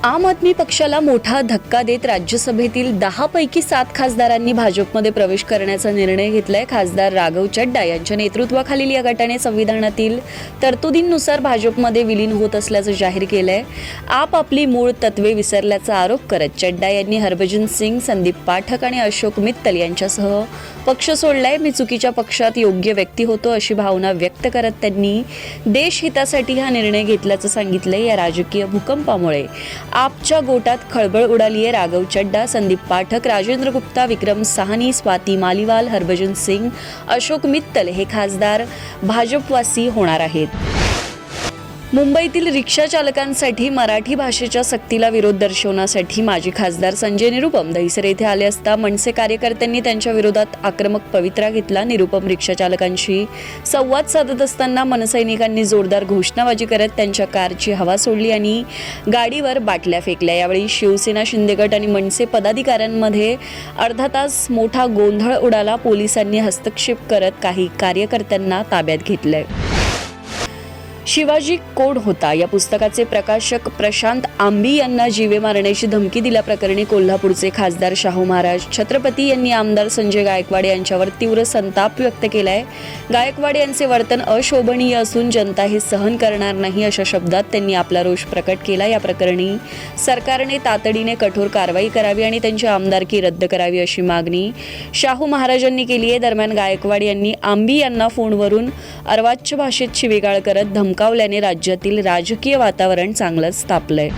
आम आदमी पक्षाला मोठा धक्का देत राज्यसभेतील 10 पैकी 7 खासदारांनी भाजपमध्ये प्रवेश करण्याचा निर्णय घेतलाय. खासदार राघव चड्डा यांच्या नेतृत्वाखालील या गटाने संविधानातील तरतुदींनुसार भाजपमध्ये विलीन होत असल्याचं जाहीर केलंय. आप आपली मूळ तत्वे विसरल्याचा आरोप करत चड्डा यांनी हरभजन सिंग, संदीप पाठक आणि अशोक मित्तल यांच्यासह पक्ष सोडलाय. मी चुकीच्या पक्षात योग्य व्यक्ती होतो अशी भावना व्यक्त करत त्यांनी देश हितासाठी हा निर्णय घेतल्याचं सांगितलंय. या राजकीय भूकंपामुळे आपच्या गोटात खळबळ उडाली आहे. राघव चड्डा, संदीप पाठक, राजेंद्र गुप्ता, विक्रम साहनी, स्वाती मालीवाल, हरभजन सिंग, अशोक मित्तल हे खासदार भाजपवासी होणार आहेत. मुंबईतील रिक्षा चालकांसाठी मराठी भाषेच्या सक्तीला विरोध दर्शवण्यासाठी माजी खासदार संजय निरुपम दहिसर येथे आले असता मनसे कार्यकर्त्यांनी त्यांच्या विरोधात आक्रमक पवित्रा घेतला. निरुपम रिक्षा चालकांशी संवाद साधत असताना मनसैनिकांनी जोरदार घोषणाबाजी करत त्यांच्या कारची हवा सोडली आणि गाडीवर बाटल्या फेकल्या. यावेळी शिवसेना, शिंदे गट आणि मनसे पदाधिकाऱ्यांमध्ये अर्धा तास मोठा गोंधळ उडाला. पोलिसांनी हस्तक्षेप करत काही कार्यकर्त्यांना ताब्यात घेतलंय. शिवाजी कोण होता या पुस्तकाचे प्रकाशक प्रशांत आंबी यांना जीवे मारण्याची धमकी दिल्याप्रकरणी कोल्हापूरचे खासदार शाहू महाराज छत्रपती यांनी आमदार संजय गायकवाड यांच्यावर तीव्र संताप व्यक्त केलाय. गायकवाड यांचे वर्तन अशोभनीय असून जनता हे सहन करणार नाही अशा शब्दात त्यांनी आपला रोष प्रकट केला. या प्रकरणी सरकारने तातडीने कठोर कारवाई करावी आणि त्यांची आमदारकी रद्द करावी अशी मागणी शाहू महाराजांनी केली आहे. दरम्यान गायकवाड यांनी आंबी यांना फोनवरून अर्वाच्य भाषेत शिवीगाळ करत धमकावल्याने राज्यातील राजकीय वातावरण चांगलंच तापलंय.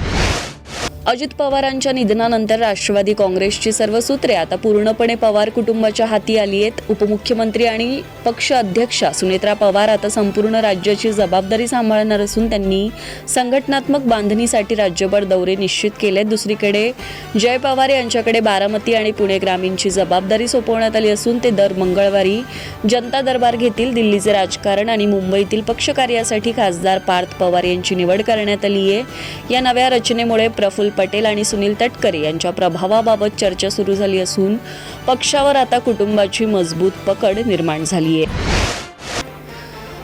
अजित पवारांच्या निधनानंतर राष्ट्रवादी काँग्रेसची सर्व सूत्रे आता पूर्णपणे पवार कुटुंबाच्या हाती आली आहेत. उपमुख्यमंत्री आणि पक्ष अध्यक्षा सुनेत्रा पवार आता संपूर्ण राज्याची जबाबदारी सांभाळणार असून त्यांनी संघटनात्मक बांधणीसाठी राज्यभर दौरे निश्चित केलेत. दुसरीकडे जय पवार यांच्याकडे बारामती आणि पुणे ग्रामीणची जबाबदारी सोपवण्यात आली असून ते दर मंगळवारी जनता दरबार घेतील. दिल्लीचे राजकारण आणि मुंबईतील पक्षकार्यासाठी खासदार पार्थ पवार यांची निवड करण्यात आली आहे. या नव्या रचनेमुळे प्रफुल्ल पटेल आणि सुनील तटकरे यांच्या प्रभावाबाबत चर्चा सुरू झाली असून पक्षावर आता कुटुंबाची मजबूत पकड निर्माण झाली आहे.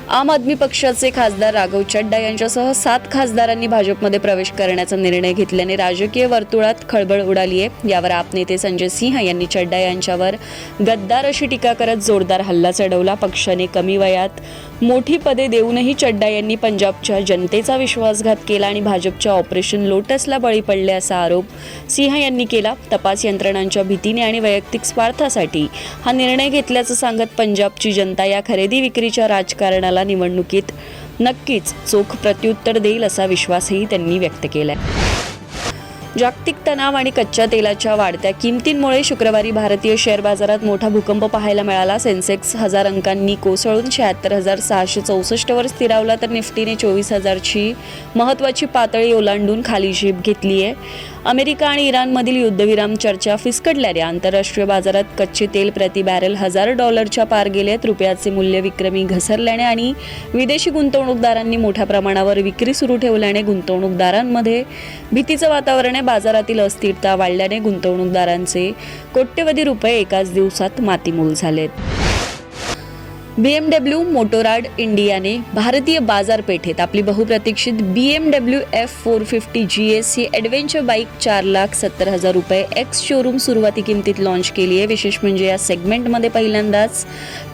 आम आदमी पक्षाचे खासदार राघव चड्डा यांच्यासह 7 खासदारांनी भाजपमध्ये प्रवेश करण्याचा निर्णय घेतल्याने राजकीय वर्तुळात खळबळ उडाली आहे. यावर आप नेते संजय सिंह यांनी चड्डा यांच्यावर गद्दार अशी टीका करत जोरदार हल्ला चढवला. पक्षाने कमी वयात मोठी पदे देऊनही चड्डा यांनी पंजाबच्या जनतेचा विश्वासघात केला आणि भाजपच्या ऑपरेशन लोटसला बळी पडले असा आरोप सिंह यांनी केला. तपास यंत्रणांच्या भीतीने आणि वैयक्तिक स्वार्थासाठी हा निर्णय घेतल्याचं सांगत पंजाबची जनता या खरेदी विक्रीच्या राजकारणाला निवडणुकीत नक्कीच चोख प्रत्युत्तर देईल असा विश्वासही त्यांनी व्यक्त केलाय. जागतिक तणाव आणि कच्च्या तेलाच्या वाढत्या किमतींमुळे शुक्रवारी भारतीय शेअर बाजारात मोठा भूकंप पाहायला मिळाला. सेन्सेक्स 1000 अंकांनी कोसळून 76,664 वर स्थिरावला तर निफ्टीने 24,000ची महत्त्वाची पातळी ओलांडून खाली झेप घेतली आहे. अमेरिका आणि इराणमधील युद्धविराम चर्चा फिसकटल्याने आंतरराष्ट्रीय बाजारात कच्चे तेल प्रति बॅरल $1,000 पार गेलेत. रुपयाचे मूल्य विक्रमी घसरल्याने आणि विदेशी गुंतवणूकदारांनी मोठ्या प्रमाणावर विक्री सुरू ठेवल्याने गुंतवणूकदारांमध्ये भीतीचं वातावरण आहे. बाजारातील अस्थिरता वाढल्याने गुंतवणूकदारांचे कोट्यवधी रुपये एकाच दिवसात मातीमोल झालेत. BMW मोटोराड इंडियाने भारतीय बाजारपेठेत आपली बहुप्रतीक्षित BMW F450 GS ही ॲडव्हेंचर बाईक ₹4,70,000 एक्स शोरूम सुरुवाती किमतीत लॉन्च केली आहे. विशेष म्हणजे या सेगमेंटमध्ये पहिल्यांदाच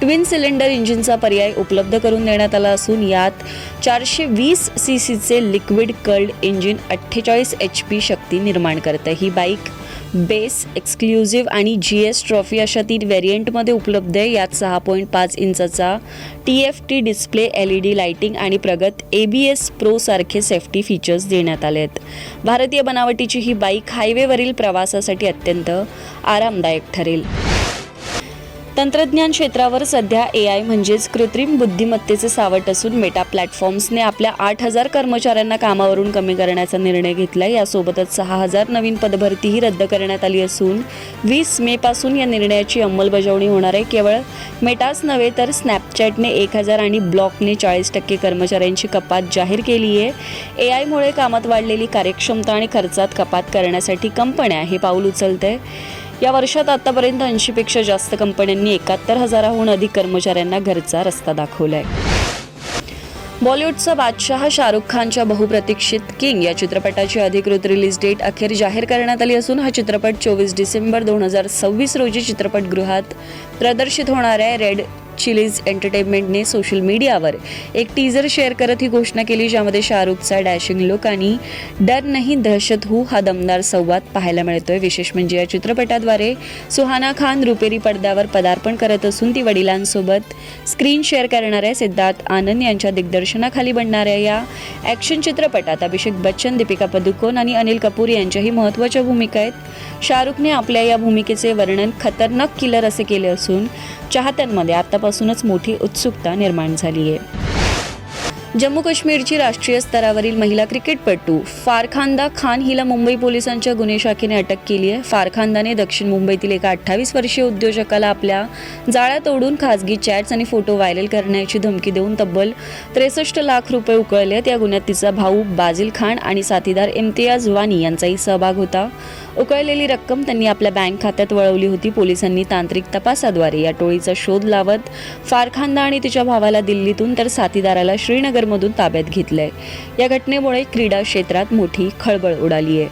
ट्विन सिलेंडर इंजिनचा पर्याय उपलब्ध करून देण्यात आला असून यात 420 सीसीचे लिक्विड कर्ल्ड इंजिन 48 HP शक्ती निर्माण करतं. ही बाईक बेस, एक्सक्लुझिव्ह आणि GS ट्रॉफी अशा 3 व्हेरियंटमध्ये उपलब्ध आहे. यात 6.5 इंचाचा TFT डिस्प्ले, LED लाइटिंग आणि प्रगत ABS प्रो सारखे सेफ्टी फीचर्स देण्यात आले आहेत. भारतीय बनावटीची ही बाईक हायवेवरील प्रवासासाठी अत्यंत आरामदायक ठरेल. तंत्रज्ञान क्षेत्रावर सध्या AI म्हणजेच कृत्रिम बुद्धिमत्तेचे सावट असून मेटा प्लॅटफॉर्म्सने आपल्या 8,000 कर्मचाऱ्यांना कामावरून कमी करण्याचा निर्णय घेतला. यासोबतच 6,000 नवीन पदभरतीही रद्द करण्यात आली असून 20 मे पासून या निर्णयाची अंमलबजावणी होणार आहे. केवळ मेटाच नव्हे तर स्नॅपचॅटने 1,000 आणि ब्लॉकने 40% कर्मचाऱ्यांची कपात जाहीर केली आहे. AI मुळे कामात वाढलेली कार्यक्षमता आणि खर्चात कपात करण्यासाठी कंपन्या हे पाऊल उचलत आहे. या वर्षात आतापर्यंत 80 पेक्षा जास्त कंपन्यांनी 71,000हून अधिक कर्मचाऱ्यांना घरचा रस्ता दाखवलाय. बॉलिवूडचा बादशाह शाहरुख खानच्या बहुप्रतीक्षित किंग या चित्रपटाची अधिकृत रिलीज डेट अखेर जाहीर करण्यात आली असून हा चित्रपट 24 डिसेंबर 2026 रोजी चित्रपटगृहात प्रदर्शित होणार आहे. रेड चिलीज एंटरटेनमेंटने सोशल मीडियावर एक टीजर शेअर करत ही घोषणा केली, ज्यामध्ये शाहरुखचा डॅशिंग लुक आणि डर नहीं दहशत हूँ हा दमदार संवाद पाहायला मिळतोय. विशेष म्हणजे या चित्रपटाद्वारे सुहाना खान रुपेरी पडद्यावर पदार्पण करत असून ती वडिलांसोबत स्क्रीन शेअर करणार आहे. सिद्धार्थ आनंद यांच्या दिग्दर्शनाखाली बनणाऱ्या या ॲक्शन चित्रपटात अभिषेक बच्चन, दीपिका पदुकोण आणि अनिल कपूर यांच्याही महत्त्वाच्या भूमिका आहेत. शाहरुखने आपल्या या भूमिकेचे वर्णन खतरनाक किलर असे केले असून चाहत्यांमध्ये आतापासूनच मोठी उत्सुकता निर्माण झाली आहे. जम्मू काश्मीरची राष्ट्रीय स्तरावरील महिला क्रिकेटपटू फारखांदा खान हिला मुंबई पोलिसांच्या गुन्हे शाखेने अटक केली आहे. फारखांदाने दक्षिण मुंबईतील एका 28 वर्षीय उद्योजकाला आपल्या जाळ्यात ओढून खासगी चॅट्स आणि फोटो व्हायरल करण्याची धमकी देऊन तब्बल 63 लाख रुपये उकळले आहेत. या गुन्ह्यात तिचा भाऊ बाजिल खान आणि साथीदार इम्तियाज वानी यांचाही सहभाग होता. उकळलेली रक्कम त्यांनी आपल्या बँक खात्यात वळवली होती. पोलिसांनी तांत्रिक तपासाद्वारे या टोळीचा शोध लावत फारखांदा आणि तिच्या भावाला दिल्लीतून तर साथीदाराला श्रीनगरमधून ताब्यात घेतलंय. या घटनेमुळे क्रीडा क्षेत्रात मोठी खळबळ उडाली आहे.